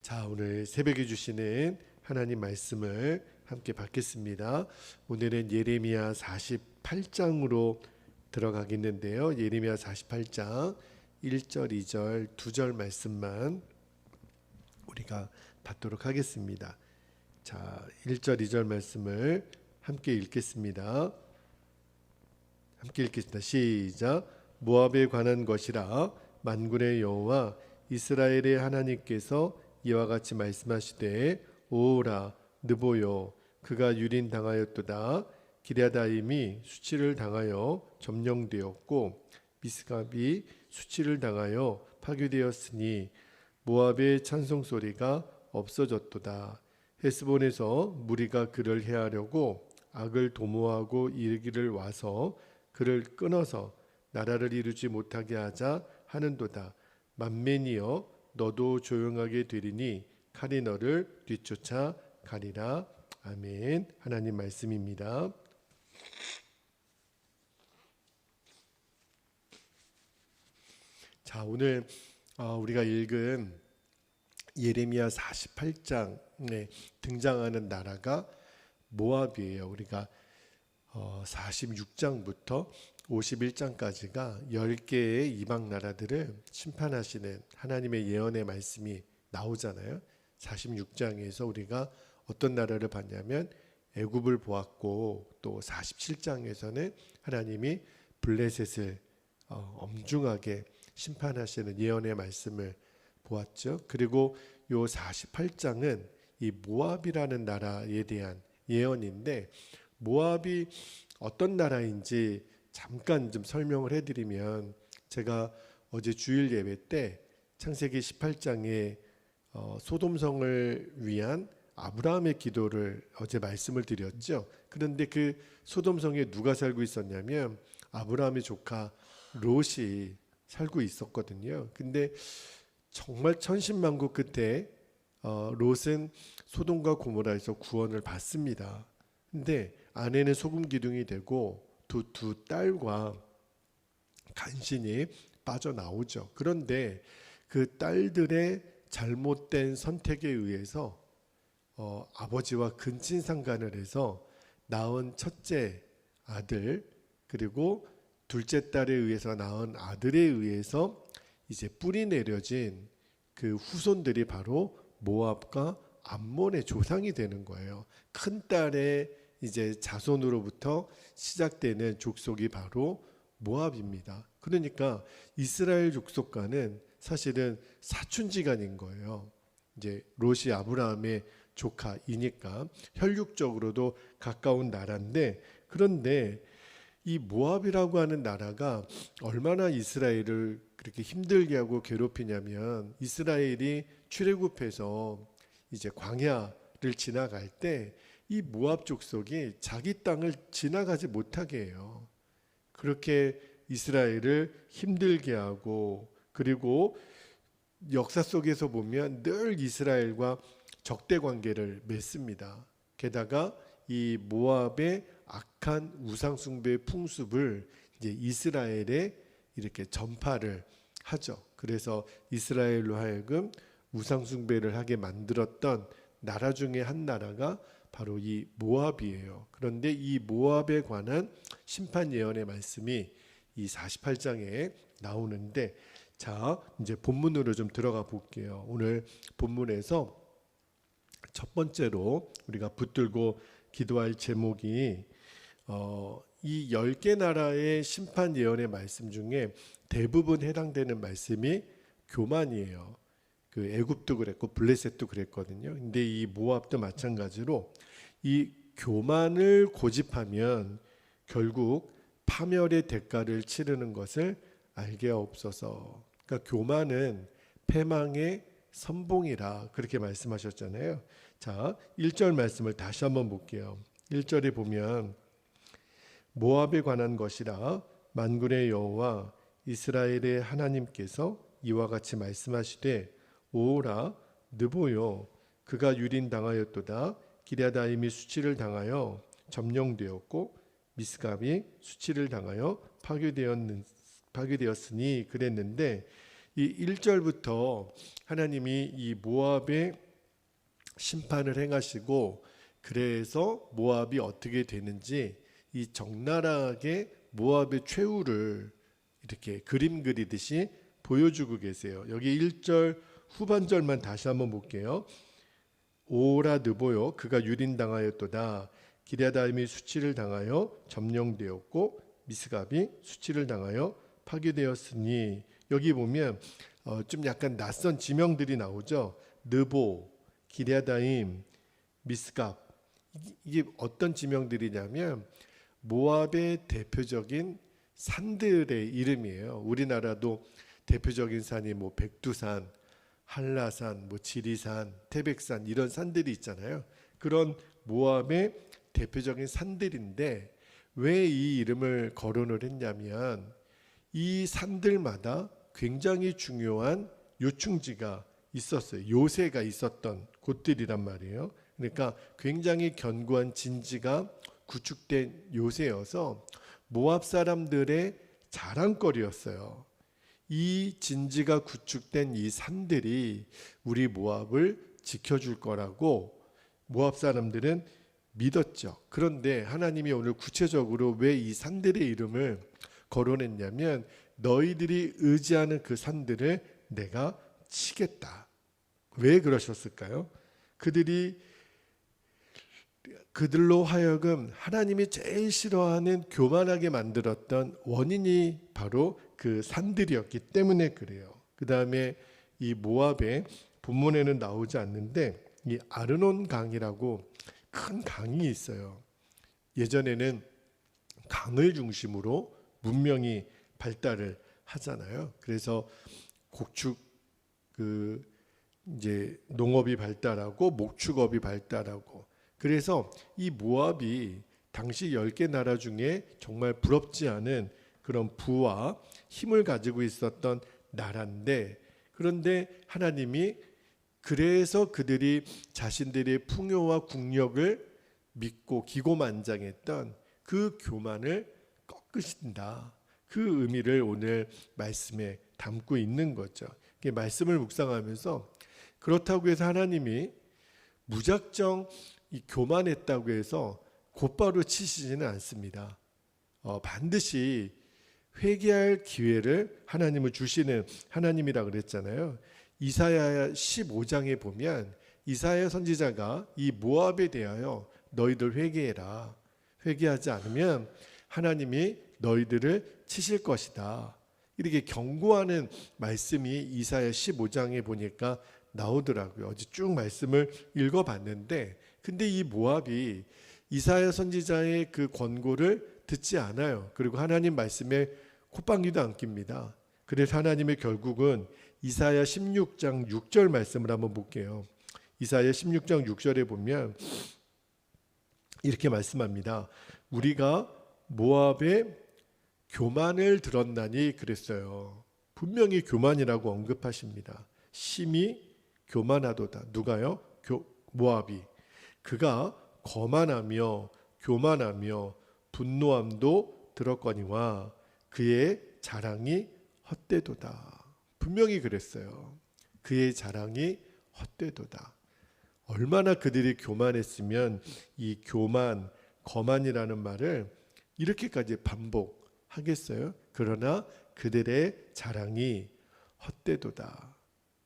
자, 오늘 새벽에 주시는 하나님 말씀을 함께 받겠습니다. 오늘은 예레미야 48장으로 들어가겠는데요. 예레미야 48장 1절, 2절, 2절 말씀만 우리가 받도록 하겠습니다. 자, 1절, 2절 말씀을 함께 읽겠습니다. 함께 읽겠습니다. 시작. 모압에 관한 것이라 만군의 여호와 이스라엘의 하나님께서 이와 같이 말씀하시되 오라 느보요 그가 유린당하였도다. 기랴다임이 수치를 당하여 점령되었고 미스갑이 수치를 당하여 파괴되었으니 모압의 찬송소리가 없어졌도다. 헤스본에서 무리가 그를 해하려고 악을 도모하고 이르기를 와서 그를 끊어서 나라를 이루지 못하게 하자 하는도다. 만맨이여 너도 조용하게 되리니 칼이 너를 뒤쫓아 가리라. 아멘. 하나님 말씀입니다. 자, 오늘 우리가 읽은 예레미야 48장에 등장하는 나라가 모압이에요. 우리가 46장부터 51장까지가 10개의 이방 나라들을 심판하시는 하나님의 예언의 말씀이 나오잖아요. 46장에서 우리가 어떤 나라를 봤냐면 애굽을 보았고, 또 47장에서는 하나님이 블레셋을 엄중하게 심판하시는 예언의 말씀을 보았죠. 그리고 요 48장은 이 모압이라는 나라에 대한 예언인데, 모압이 어떤 나라인지 잠깐 좀 설명을 해드리면, 제가 어제 주일 예배 때 창세기 18장에 소돔성을 위한 아브라함의 기도를 어제 말씀을 드렸죠. 그런데 그 소돔성에 누가 살고 있었냐면 아브라함의 조카 롯이 살고 있었거든요. 근데 정말 천신만고 끝에 롯은 소돔과 고모라에서 구원을 받습니다. 근데 아내는 소금 기둥이 되고 두 딸과 간신히 빠져나오죠. 그런데 그 딸들의 잘못된 선택에 의해서 아버지와 근친상간을 해서 낳은 첫째 아들, 그리고 둘째 딸에 의해서 낳은 아들에 의해서 이제 뿌리 내려진 그 후손들이 바로 모압과 암몬의 조상이 되는 거예요. 큰 딸의 이제 자손으로부터 시작되는 족속이 바로 모압입니다. 그러니까 이스라엘 족속과는 사실은 사촌지간인 거예요. 이제 롯이 아브라함의 조카이니까 혈육적으로도 가까운 나라인데, 그런데 이 모압이라고 하는 나라가 얼마나 이스라엘을 그렇게 힘들게 하고 괴롭히냐면, 이스라엘이 출애굽해서 이제 광야를 지나갈 때 이 모압 족속이 자기 땅을 지나가지 못하게 해요. 그렇게 이스라엘을 힘들게 하고, 그리고 역사 속에서 보면 늘 이스라엘과 적대 관계를 맺습니다. 게다가 이 모압의 악한 우상 숭배의 풍습을 이제 이스라엘에 이렇게 전파를 하죠. 그래서 이스라엘로 하여금 우상 숭배를 하게 만들었던 나라 중에 한 나라가 바로 이 모압이에요. 그런데 이 모압에 관한 심판 예언의 말씀이 이 48장에 나오는데, 자, 이제 본문으로 좀 들어가 볼게요. 오늘 본문에서 첫 번째로 우리가 붙들고 기도할 제목이 이 10개 나라의 심판 예언의 말씀 중에 대부분 해당되는 말씀이 교만이에요. 그 애굽도 그랬고 블레셋도 그랬거든요. 근데 이 모압도 마찬가지로 이 교만을 고집하면 결국 파멸의 대가를 치르는 것을 알게 하옵소서. 그러니까 교만은 패망의 선봉이라 그렇게 말씀하셨잖아요. 자, 1절 말씀을 다시 한번 볼게요. 1절에 보면 모압에 관한 것이라 만군의 여호와 이스라엘의 하나님께서 이와 같이 말씀하시되 오라 느보요 그가 유린당하였도다. 기랴다임이 수치를 당하여 점령되었고 미스갑이 수치를 당하여 파괴되었으니 그랬는데, 이 1절부터 하나님이 이 모압의 심판을 행하시고 그래서 모압이 어떻게 되는지 이 적나라하게 모압의 최후를 이렇게 그림 그리듯이 보여주고 계세요. 여기 1절 후반절만 다시 한번 볼게요. 오라 느보요 그가 유린당하였도다. 기럇아임이 수치를 당하여 점령되었고 미스갑이 수치를 당하여 파괴되었으니, 여기 보면 좀 약간 낯선 지명들이 나오죠. 느보, 기럇아임, 미스갑. 이게 어떤 지명들이냐면 모압의 대표적인 산들의 이름이에요. 우리나라도 대표적인 산이 뭐 백두산, 한라산, 뭐 지리산, 태백산 이런 산들이 있잖아요. 그런 모압의 대표적인 산들인데 왜 이 이름을 거론을 했냐면 이 산들마다 굉장히 중요한 요충지가 있었어요. 요새가 있었던 곳들이란 말이에요. 그러니까 굉장히 견고한 진지가 구축된 요새여서 모압 사람들의 자랑거리였어요. 이 진지가 구축된 이 산들이 우리 모압을 지켜줄 거라고 모압 사람들은 믿었죠. 그런데 하나님이 오늘 구체적으로 왜 이 산들의 이름을 거론했냐면 너희들이 의지하는 그 산들을 내가 치겠다. 왜 그러셨을까요? 그들로 하여금 하나님이 제일 싫어하는 교만하게 만들었던 원인이 바로 그 산들이었기 때문에 그래요. 그 다음에 이 모압의 본문에는 나오지 않는데 이 아르논 강이라고 큰 강이 있어요. 예전에는 강을 중심으로 문명이 발달을 하잖아요. 그래서 곡축 이제 농업이 발달하고 목축업이 발달하고, 그래서 이 모압이 당시 10개 나라 중에 정말 부럽지 않은 그런 부와 힘을 가지고 있었던 나라인데, 그런데 하나님이 그래서 그들이 자신들의 풍요와 국력을 믿고 기고만장했던 그 교만을 꺾으신다. 그 의미를 오늘 말씀에 담고 있는 거죠. 말씀을 묵상하면서 그렇다고 해서 하나님이 무작정 이 교만했다고 해서 곧바로 치시지는 않습니다. 반드시 회개할 기회를 하나님을 주시는 하나님이라 그랬잖아요. 이사야 15장에 보면 이사야 선지자가 이 모압에 대하여 너희들 회개해라. 회개하지 않으면 하나님이 너희들을 치실 것이다. 이렇게 경고하는 말씀이 이사야 15장에 보니까 나오더라고요. 어제 쭉 말씀을 읽어봤는데 근데 이 모압이 이사야 선지자의 그 권고를 듣지 않아요. 그리고 하나님 말씀에 콧방귀도 안 낍니다. 그래서 하나님의 결국은 이사야 16장 6절 말씀을 한번 볼게요. 이사야 16장 6절에 보면 이렇게 말씀합니다. 우리가 모압의 교만을 들었나니 그랬어요. 분명히 교만이라고 언급하십니다. 심히 교만하도다. 누가요? 모압이. 그가 거만하며 교만하며 분노함도 들었거니와 그의 자랑이 헛되도다. 분명히 그랬어요. 그의 자랑이 헛되도다. 얼마나 그들이 교만했으면 이 교만, 거만이라는 말을 이렇게까지 반복하겠어요? 그러나 그들의 자랑이 헛되도다.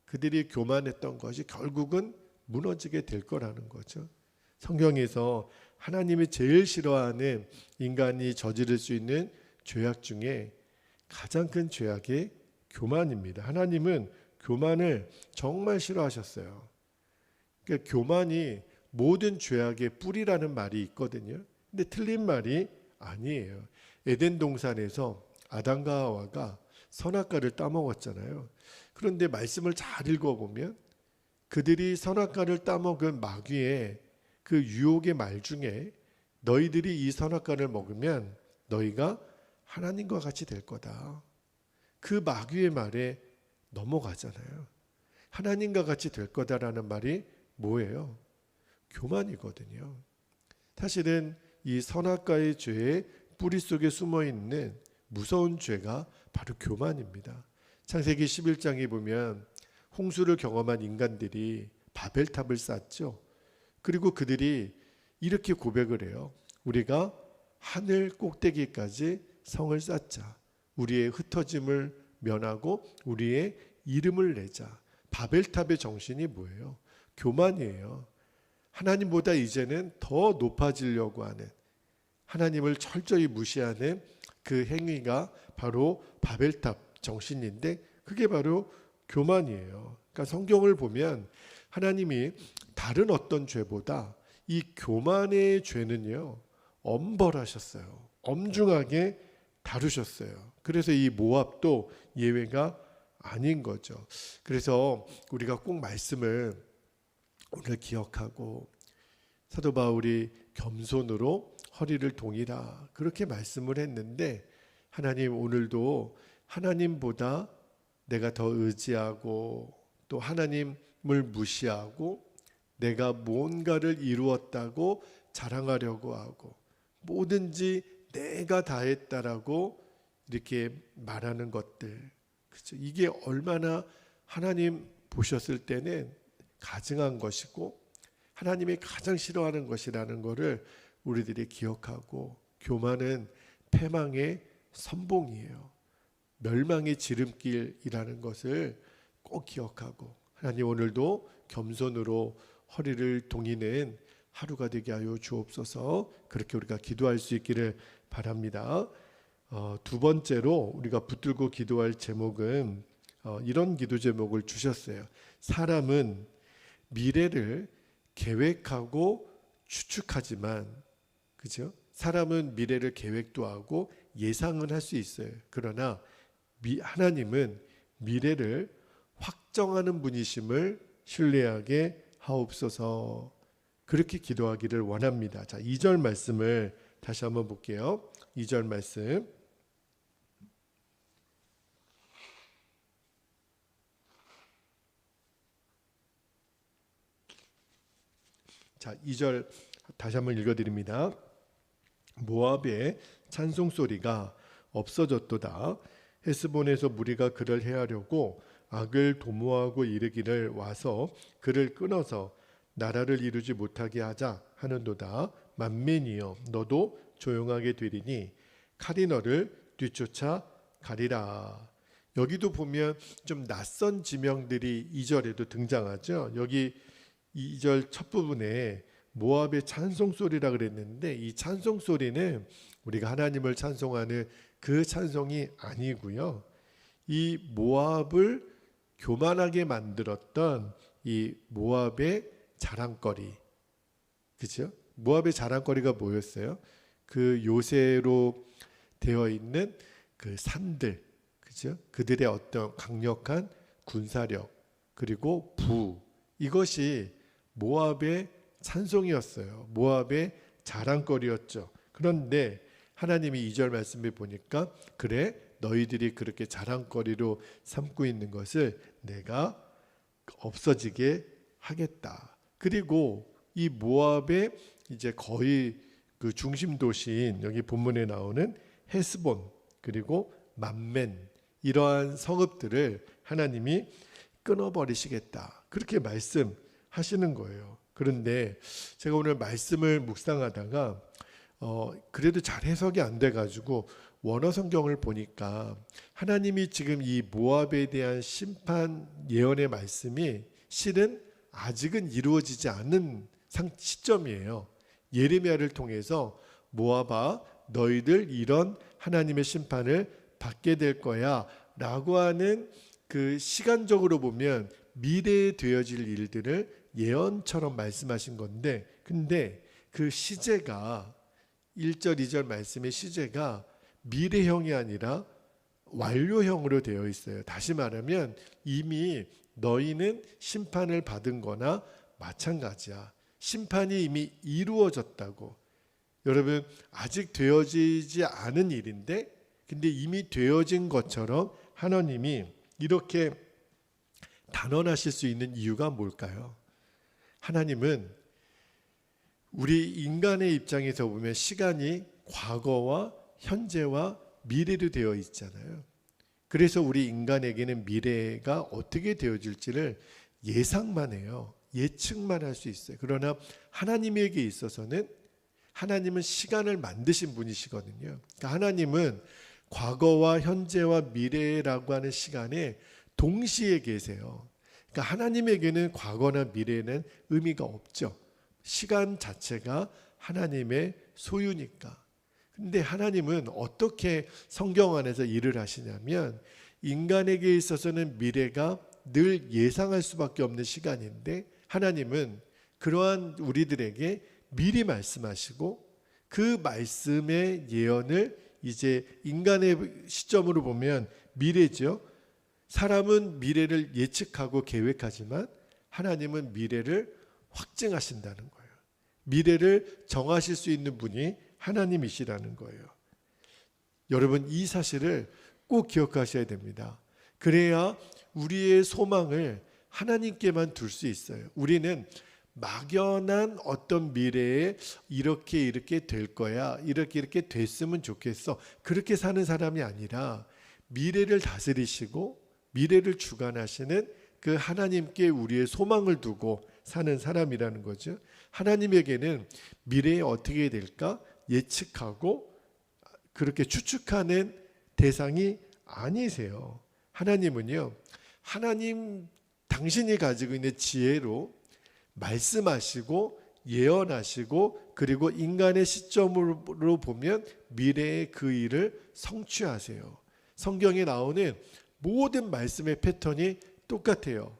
그들이 교만했던 것이 결국은 무너지게 될 거라는 거죠. 성경에서 하나님이 제일 싫어하는 인간이 저지를 수 있는 죄악 중에 가장 큰 죄악이 교만입니다. 하나님은 교만을 정말 싫어하셨어요. 그러니까 교만이 모든 죄악의 뿌리라는 말이 있거든요. 근데 틀린 말이 아니에요. 에덴 동산에서 아담과 하와가 선악과를 따먹었잖아요. 그런데 말씀을 잘 읽어보면 그들이 선악과를 따먹은 마귀의 그 유혹의 말 중에 너희들이 이 선악과를 먹으면 너희가 하나님과 같이 될 거다. 그 마귀의 말에 넘어가잖아요. 하나님과 같이 될 거다라는 말이 뭐예요? 교만이거든요. 사실은 이 선악과의 죄의 뿌리 속에 숨어 있는 무서운 죄가 바로 교만입니다. 창세기 11장에 보면 홍수를 경험한 인간들이 바벨탑을 쌓죠. 그리고 그들이 이렇게 고백을 해요. 우리가 하늘 꼭대기까지 성을 쌓자. 우리의 흩어짐을 면하고 우리의 이름을 내자. 바벨탑의 정신이 뭐예요? 교만이에요. 하나님보다 이제는 더 높아지려고 하는, 하나님을 철저히 무시하는 그 행위가 바로 바벨탑 정신인데, 그게 바로 교만이에요. 그러니까 성경을 보면 하나님이 다른 어떤 죄보다 이 교만의 죄는요, 엄벌하셨어요. 엄중하게 다루셨어요. 그래서 이 모압도 예외가 아닌 거죠. 그래서 우리가 꼭 말씀을 오늘 기억하고, 사도 바울이 겸손으로 허리를 동이라 그렇게 말씀을 했는데, 하나님 오늘도 하나님보다 내가 더 의지하고 또 하나님을 무시하고 내가 뭔가를 이루었다고 자랑하려고 하고 뭐든지 내가 다 했다라고 이렇게 말하는 것들, 그렇죠? 이게 얼마나 하나님 보셨을 때는 가증한 것이고 하나님이 가장 싫어하는 것이라는 것을 우리들이 기억하고, 교만은 패망의 선봉이에요. 멸망의 지름길이라는 것을 꼭 기억하고, 하나님 오늘도 겸손으로 허리를 동이는 하루가 되게 하여 주옵소서. 그렇게 우리가 기도할 수 있기를 바랍니다. 두 번째로 우리가 붙들고 기도할 제목은 이런 기도 제목을 주셨어요. 사람은 미래를 계획하고 추측하지만, 그죠? 사람은 미래를 계획도 하고 예상은 할 수 있어요. 그러나 하나님은 미래를 확정하는 분이심을 신뢰하게 하옵소서. 그렇게 기도하기를 원합니다. 자, 2절 말씀을 다시 한번 볼게요. 2절 말씀. 자, 2절 다시 한번 읽어드립니다. 모압의 찬송 소리가 없어졌도다. 헤스본에서 무리가 그를 해하려고 악을 도모하고 이르기를 와서 그를 끊어서 나라를 이루지 못하게 하자 하는도다. 만민이여 너도 조용하게 되리니 칼이 너를 뒤쫓아 가리라. 여기도 보면 좀 낯선 지명들이 2절에도 등장하죠. 여기 2절 첫 부분에 모압의 찬송소리라 그랬는데, 이 찬송소리는 우리가 하나님을 찬송하는 그 찬송이 아니고요, 이 모압을 교만하게 만들었던 이 모압의 자랑거리, 그렇죠? 모압의 자랑거리가 뭐였어요? 그 요새로 되어 있는 그 산들, 그렇죠? 그들의 어떤 강력한 군사력 그리고 부, 이것이 모압의 찬송이었어요. 모압의 자랑거리였죠. 그런데 하나님이 2절 말씀에 보니까 그래 너희들이 그렇게 자랑거리로 삼고 있는 것을 내가 없어지게 하겠다. 그리고 이 모압의 이제 거의 그 중심 도시인 여기 본문에 나오는 헤스본 그리고 만멘, 이러한 성읍들을 하나님이 끊어버리시겠다. 그렇게 말씀하시는 거예요. 그런데 제가 오늘 말씀을 묵상하다가 그래도 잘 해석이 안 돼가지고 원어 성경을 보니까 하나님이 지금 이 모압에 대한 심판 예언의 말씀이 실은 아직은 이루어지지 않은 시점이에요. 예레미야를 통해서 모압아 너희들 이런 하나님의 심판을 받게 될 거야 라고 하는, 그 시간적으로 보면 미래에 되어질 일들을 예언처럼 말씀하신 건데, 근데 그 시제가 1절 2절 말씀의 시제가 미래형이 아니라 완료형으로 되어 있어요. 다시 말하면 이미 너희는 심판을 받은 거나 마찬가지야. 심판이 이미 이루어졌다고. 여러분, 아직 되어지지 않은 일인데 근데 이미 되어진 것처럼 하나님이 이렇게 단언하실 수 있는 이유가 뭘까요? 하나님은 우리 인간의 입장에서 보면 시간이 과거와 현재와 미래로 되어 있잖아요. 그래서 우리 인간에게는 미래가 어떻게 되어질지를 예상만 해요. 예측만 할 수 있어요. 그러나 하나님에게 있어서는 하나님은 시간을 만드신 분이시거든요. 그러니까 하나님은 과거와 현재와 미래라고 하는 시간에 동시에 계세요. 그러니까 하나님에게는 과거나 미래는 의미가 없죠. 시간 자체가 하나님의 소유니까. 근데 하나님은 어떻게 성경 안에서 일을 하시냐면 인간에게 있어서는 미래가 늘 예상할 수밖에 없는 시간인데 하나님은 그러한 우리들에게 미리 말씀하시고 그 말씀의 예언을 이제 인간의 시점으로 보면 미래죠. 사람은 미래를 예측하고 계획하지만 하나님은 미래를 확증하신다는 거예요. 미래를 정하실 수 있는 분이 하나님이시라는 거예요. 여러분 이 사실을 꼭 기억하셔야 됩니다. 그래야 우리의 소망을 하나님께만 둘 수 있어요. 우리는 막연한 어떤 미래에 이렇게 될 거야, 이렇게 됐으면 좋겠어, 그렇게 사는 사람이 아니라 미래를 다스리시고 미래를 주관하시는 그 하나님께 우리의 소망을 두고 사는 사람이라는 거죠. 하나님에게는 미래에 어떻게 될까 예측하고 그렇게 추측하는 대상이 아니세요. 하나님은요, 하나님 당신이 가지고 있는 지혜로 말씀하시고 예언하시고 그리고 인간의 시점으로 보면 미래의 그 일을 성취하세요. 성경에 나오는 모든 말씀의 패턴이 똑같아요.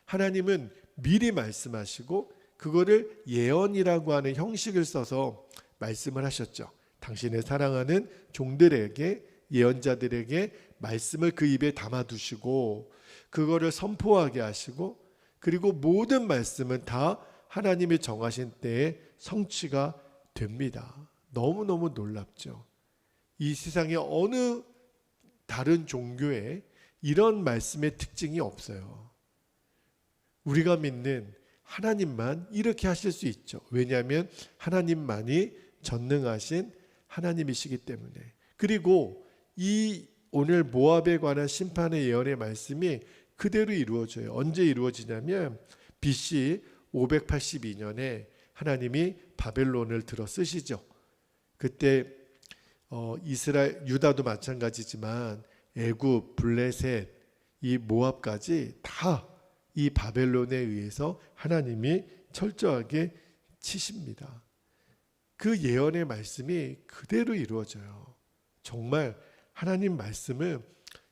하나님은 미리 말씀하시고 그거를 예언이라고 하는 형식을 써서 말씀을 하셨죠. 당신의 사랑하는 종들에게, 예언자들에게 말씀을 그 입에 담아두시고 그거를 선포하게 하시고 그리고 모든 말씀은 다 하나님이 정하신 때에 성취가 됩니다. 너무너무 놀랍죠. 이 세상에 어느 다른 종교에 이런 말씀의 특징이 없어요. 우리가 믿는 하나님만 이렇게 하실 수 있죠. 왜냐하면 하나님만이 전능하신 하나님이시기 때문에. 그리고 이 오늘 모압에 관한 심판의 예언의 말씀이 그대로 이루어져요. 언제 이루어지냐면 BC 582년에 하나님이 바벨론을 들어 쓰시죠. 그때 이스라엘, 유다도 마찬가지지만 애굽, 블레셋, 이 모압까지 다 이 바벨론에 의해서 하나님이 철저하게 치십니다. 그 예언의 말씀이 그대로 이루어져요. 정말 하나님 말씀은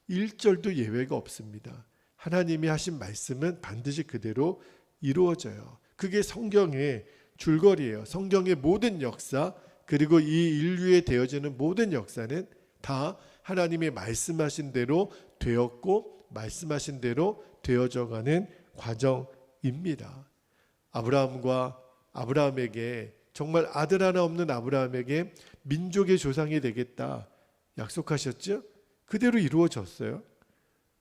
1절도 예외가 없습니다. 하나님이 하신 말씀은 반드시 그대로 이루어져요. 그게 성경의 줄거리예요. 성경의 모든 역사 그리고 이 인류에 되어지는 모든 역사는 다 하나님이 말씀하신 대로 되었고 말씀하신 대로 되어져가는 과정입니다. 아브라함에게 정말 아들 하나 없는 아브라함에게 민족의 조상이 되겠다 약속하셨죠? 그대로 이루어졌어요.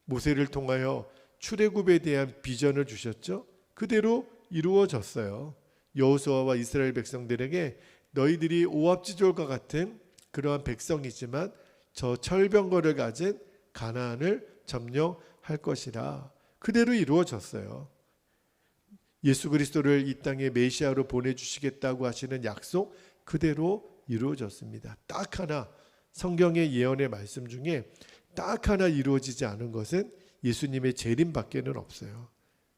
모세를 통하여 출애굽에 대한 비전을 주셨죠? 그대로 이루어졌어요. 여호수아와 이스라엘 백성들에게 너희들이 오합지졸과 같은 그러한 백성이지만 저 철병거를 가진 가나안을 점령할 것이라 그대로 이루어졌어요. 예수 그리스도를 이 땅에 메시아로 보내주시겠다고 하시는 약속 그대로 이루어졌습니다. 딱 하나 성경의 예언의 말씀 중에 딱 하나 이루어지지 않은 것은 예수님의 재림밖에는 없어요.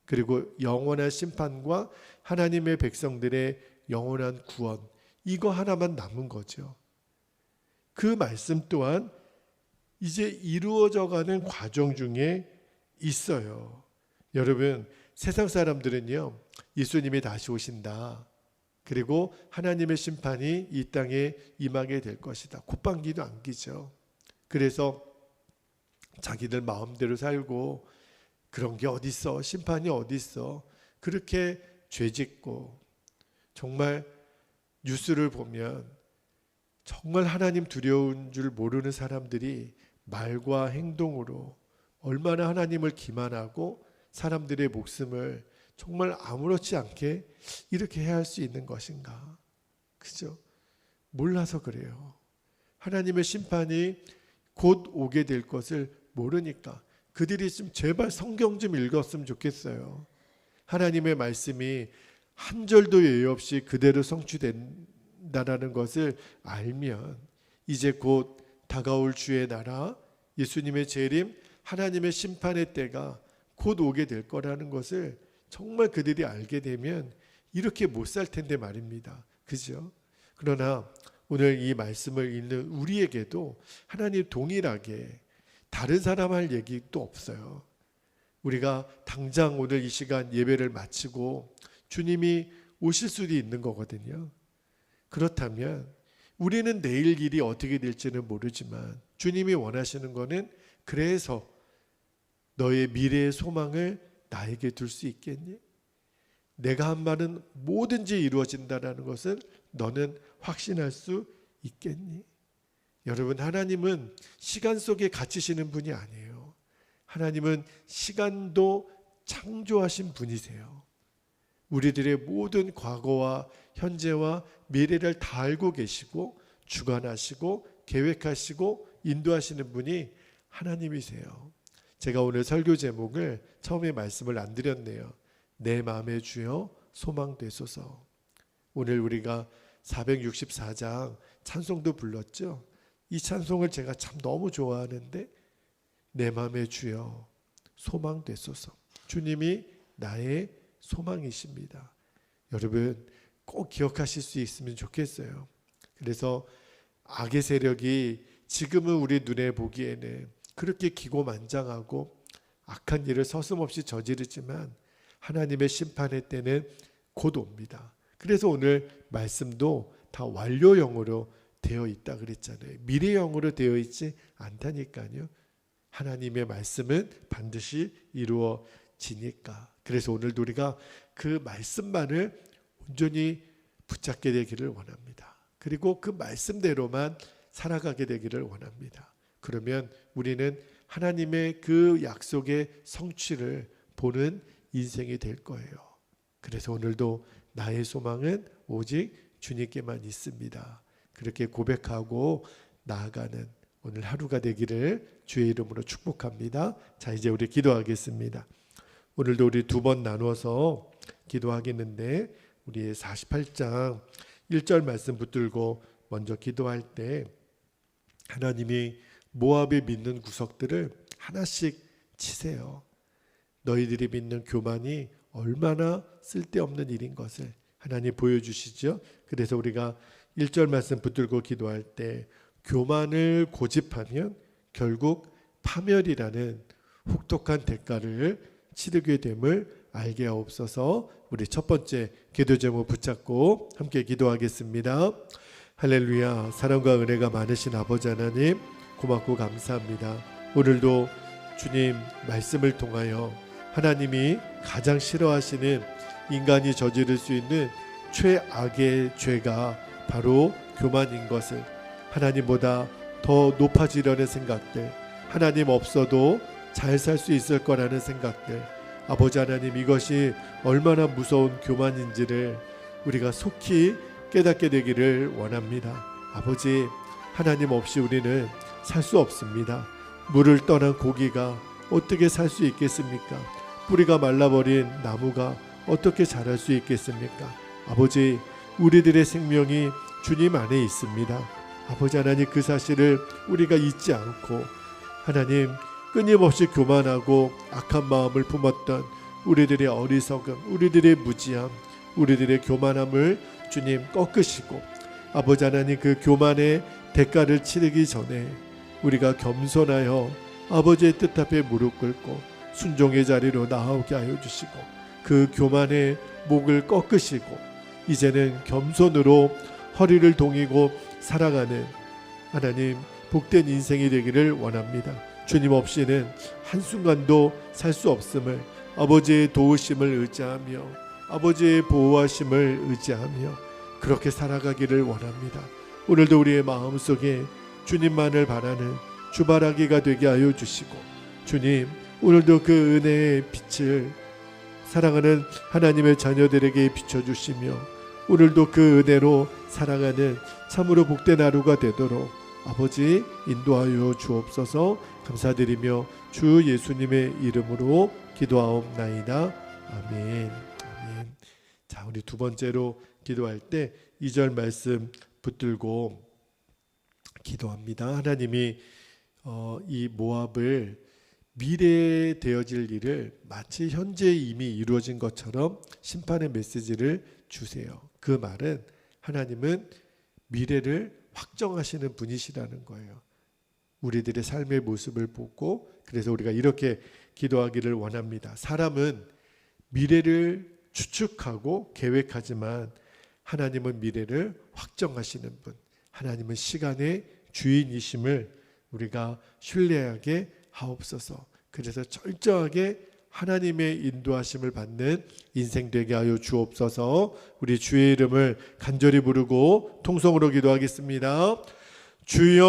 그리고 영원한 심판과 하나님의 백성들의 영원한 구원 이거 하나만 남은 거죠. 그 말씀 또한 이제 이루어져가는 과정 중에 있어요. 여러분 세상 사람들은요 예수님이 다시 오신다. 그리고 하나님의 심판이 이 땅에 임하게 될 것이다. 콧방귀도 안 끼죠. 그래서 자기들 마음대로 살고 그런 게 어딨어? 심판이 어딨어? 그렇게 죄짓고 정말 뉴스를 보면 정말 하나님 두려운 줄 모르는 사람들이 말과 행동으로 얼마나 하나님을 기만하고 사람들의 목숨을 정말 아무렇지 않게 이렇게 해야 할 수 있는 것인가? 그죠? 몰라서 그래요. 하나님의 심판이 곧 오게 될 것을 모르니까 그들이 좀 제발 성경 좀 읽었으면 좋겠어요. 하나님의 말씀이 한 절도 예의 없이 그대로 성취된다라는 것을 알면 이제 곧 다가올 주의 나라, 예수님의 재림, 하나님의 심판의 때가 곧 오게 될 거라는 것을 정말 그들이 알게 되면 이렇게 못 살 텐데 말입니다. 그죠? 그러나 오늘 이 말씀을 읽는 우리에게도 하나님 동일하게 다른 사람 할 얘기도 없어요. 우리가 당장 오늘 이 시간 예배를 마치고 주님이 오실 수도 있는 거거든요. 그렇다면 우리는 내일 일이 어떻게 될지는 모르지만 주님이 원하시는 거는 그래서 너의 미래의 소망을 나에게 둘 수 있겠니? 내가 한 말은 뭐든지 이루어진다는 것을 너는 확신할 수 있겠니? 여러분, 하나님은 시간 속에 갇히시는 분이 아니에요. 하나님은 시간도 창조하신 분이세요. 우리들의 모든 과거와 현재와 미래를 다 알고 계시고 주관하시고 계획하시고 인도하시는 분이 하나님이세요. 제가 오늘 설교 제목을 처음에 말씀을 안 드렸네요. 내 마음의 주여 소망 되소서. 오늘 우리가 464장 찬송도 불렀죠. 이 찬송을 제가 참 너무 좋아하는데 내 마음의 주여 소망 되소서. 주님이 나의 소망이십니다. 여러분 꼭 기억하실 수 있으면 좋겠어요. 그래서 악의 세력이 지금은 우리 눈에 보기에는 그렇게 기고만장하고 악한 일을 서슴없이 저지르지만 하나님의 심판의 때는 곧 옵니다. 그래서 오늘 말씀도 다 완료형으로 되어 있다 그랬잖아요. 미래형으로 되어 있지 않다니까요. 하나님의 말씀은 반드시 이루어지니까. 그래서 오늘도 우리가 그 말씀만을 온전히 붙잡게 되기를 원합니다. 그리고 그 말씀대로만 살아가게 되기를 원합니다. 그러면 우리는 하나님의 그 약속의 성취를 보는 인생이 될 거예요. 그래서 오늘도 나의 소망은 오직 주님께만 있습니다. 그렇게 고백하고 나아가는 오늘 하루가 되기를 주의 이름으로 축복합니다. 자, 이제 우리 기도하겠습니다. 오늘도 우리 두 번 나누어서 기도하겠는데 우리 48장 1절 말씀 붙들고 먼저 기도할 때 하나님이 모압이 믿는 구석들을 하나씩 치세요. 너희들이 믿는 교만이 얼마나 쓸데없는 일인 것을 하나님 보여주시죠. 그래서 우리가 1절 말씀 붙들고 기도할 때 교만을 고집하면 결국 파멸이라는 혹독한 대가를 치르게 됨을 알게 하옵소서. 우리 첫 번째 기도 제목 붙잡고 함께 기도하겠습니다. 할렐루야. 사랑과 은혜가 많으신 아버지 하나님 고맙고 감사합니다. 오늘도 주님 말씀을 통하여 하나님이 가장 싫어하시는 인간이 저지를 수 있는 최악의 죄가 바로 교만인 것을, 하나님보다 더 높아지려는 생각들, 하나님 없어도 잘 살 수 있을 거라는 생각들, 아버지 하나님 이것이 얼마나 무서운 교만인지를 우리가 속히 깨닫게 되기를 원합니다. 아버지, 하나님 없이 우리는 살 수 없습니다. 물을 떠난 고기가 어떻게 살 수 있겠습니까? 뿌리가 말라버린 나무가 어떻게 자랄 수 있겠습니까? 아버지, 우리들의 생명이 주님 안에 있습니다. 아버지 하나님, 그 사실을 우리가 잊지 않고 하나님 끊임없이 교만하고 악한 마음을 품었던 우리들의 어리석음, 우리들의 무지함, 우리들의 교만함을 주님 꺾으시고 아버지 하나님 그 교만의 대가를 치르기 전에 우리가 겸손하여 아버지의 뜻 앞에 무릎 꿇고 순종의 자리로 나아오게 하여 주시고 그 교만의 목을 꺾으시고 이제는 겸손으로 허리를 동이고 살아가는 하나님 복된 인생이 되기를 원합니다. 주님 없이는 한순간도 살 수 없음을 아버지의 도우심을 의지하며 아버지의 보호하심을 의지하며 그렇게 살아가기를 원합니다. 오늘도 우리의 마음속에 주님만을 바라는 주바라기가 되게 하여 주시고 주님 오늘도 그 은혜의 빛을 사랑하는 하나님의 자녀들에게 비춰주시며 오늘도 그 은혜로 살아가는 참으로 복된 하루가 되도록 아버지 인도하여 주옵소서. 감사드리며 주 예수님의 이름으로 기도하옵나이다. 아멘. 아멘. 자, 우리 두 번째로 기도할 때 2절 말씀 붙들고 기도합니다. 하나님이 이 모압을 미래에 되어질 일을 마치 현재 이미 이루어진 것처럼 심판의 메시지를 주세요. 그 말은 하나님은 미래를 확정하시는 분이시라는 거예요. 우리들의 삶의 모습을 보고, 그래서 우리가 이렇게 기도하기를 원합니다. 사람은 미래를 추측하고 계획하지만 하나님은 미래를 확정하시는 분, 하나님은 시간의 주인이심을 우리가 신뢰하게 하옵소서. 그래서 철저하게 하나님의 인도하심을 받는 인생 되게 하여 주옵소서. 우리 주의 이름을 간절히 부르고 통성으로 기도하겠습니다. 주여,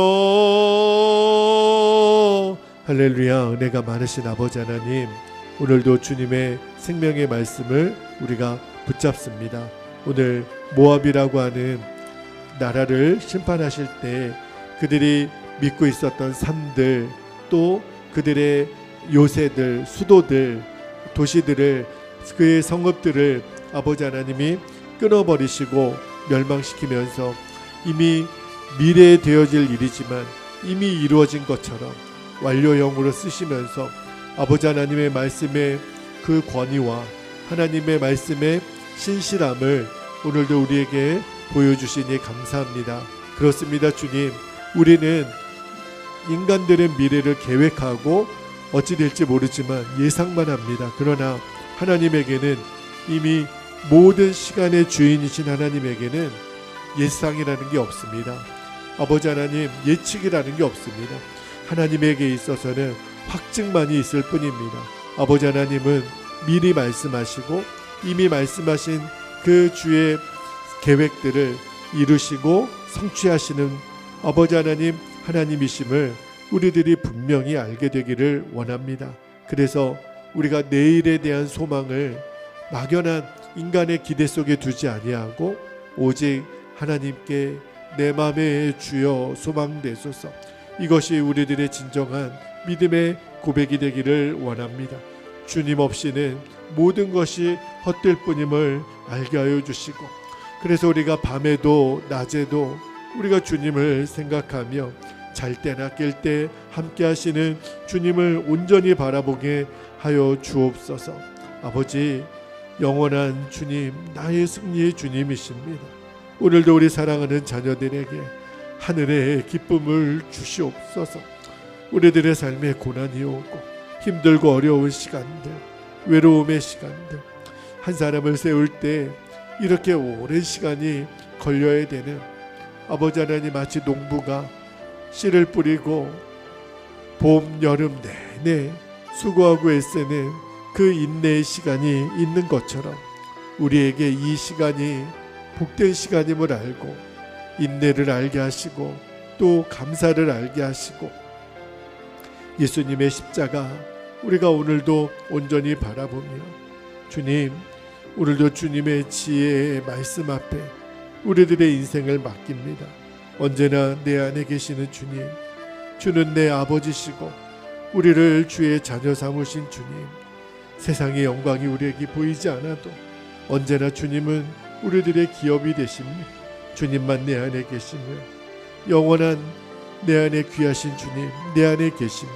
할렐루야. 은혜가 많으신 아버지 하나님, 오늘도 주님의 생명의 말씀을 우리가 붙잡습니다. 오늘 모압이라고 하는 나라를 심판하실 때 그들이 믿고 있었던 산들, 또 그들의 요새들, 수도들, 도시들을, 그의 성읍들을 아버지 하나님이 끊어버리시고 멸망시키면서 이미 미래에 되어질 일이지만 이미 이루어진 것처럼 완료형으로 쓰시면서 아버지 하나님의 말씀의 그 권위와 하나님의 말씀의 신실함을 오늘도 우리에게 보여주시니 감사합니다. 그렇습니다. 주님, 우리는 인간들의 미래를 계획하고 어찌 될지 모르지만 예상만 합니다. 그러나 하나님에게는, 이미 모든 시간의 주인이신 하나님에게는 예상이라는 게 없습니다. 아버지 하나님, 예측이라는 게 없습니다. 하나님에게 있어서는 확증만이 있을 뿐입니다. 아버지 하나님은 미리 말씀하시고 이미 말씀하신 그 주의 계획들을 이루시고 성취하시는 아버지 하나님, 하나님이심을 우리들이 분명히 알게 되기를 원합니다. 그래서 우리가 내일에 대한 소망을 막연한 인간의 기대 속에 두지 아니하고 오직 하나님께 내 마음의 주여 소망되소서, 이것이 우리들의 진정한 믿음의 고백이 되기를 원합니다. 주님 없이는 모든 것이 헛될 뿐임을 알게 하여 주시고, 그래서 우리가 밤에도 낮에도 우리가 주님을 생각하며 잘 때나 깰 때 함께 하시는 주님을 온전히 바라보게 하여 주옵소서. 아버지, 영원한 주님, 나의 승리의 주님이십니다. 오늘도 우리 사랑하는 자녀들에게 하늘의 기쁨을 주시옵소서. 우리들의 삶에 고난이 오고 힘들고 어려운 시간들, 외로움의 시간들, 한 사람을 세울 때 이렇게 오랜 시간이 걸려야 되는 아버지 하나님, 마치 농부가 씨를 뿌리고 봄, 여름 내내 수고하고 애쓰는 그 인내의 시간이 있는 것처럼 우리에게 이 시간이 복된 시간임을 알고 인내를 알게 하시고 또 감사를 알게 하시고 예수님의 십자가 우리가 오늘도 온전히 바라보며, 주님, 오늘도 주님의 지혜의 말씀 앞에 우리들의 인생을 맡깁니다. 언제나 내 안에 계시는 주님, 주는 내 아버지시고 우리를 주의 자녀 삼으신 주님, 세상의 영광이 우리에게 보이지 않아도 언제나 주님은 우리들의 기업이 되십니다. 주님만 내 안에 계시며 영원한 내 안에 귀하신 주님 내 안에 계시며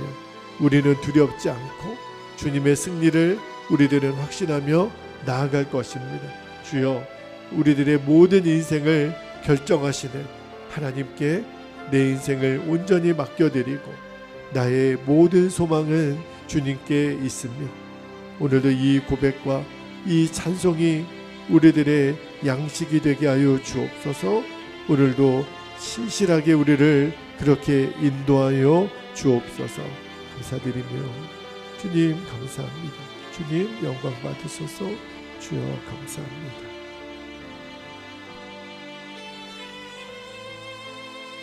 우리는 두렵지 않고 주님의 승리를 우리들은 확신하며 나아갈 것입니다. 주여, 우리들의 모든 인생을 결정하시는 하나님께 내 인생을 온전히 맡겨드리고 나의 모든 소망은 주님께 있습니다. 오늘도 이 고백과 이 찬송이 우리들의 양식이 되게 하여 주옵소서. 오늘도 신실하게 우리를 그렇게 인도하여 주옵소서. 감사드리며 주님 감사합니다. 주님 영광 받으소서. 주여 감사합니다.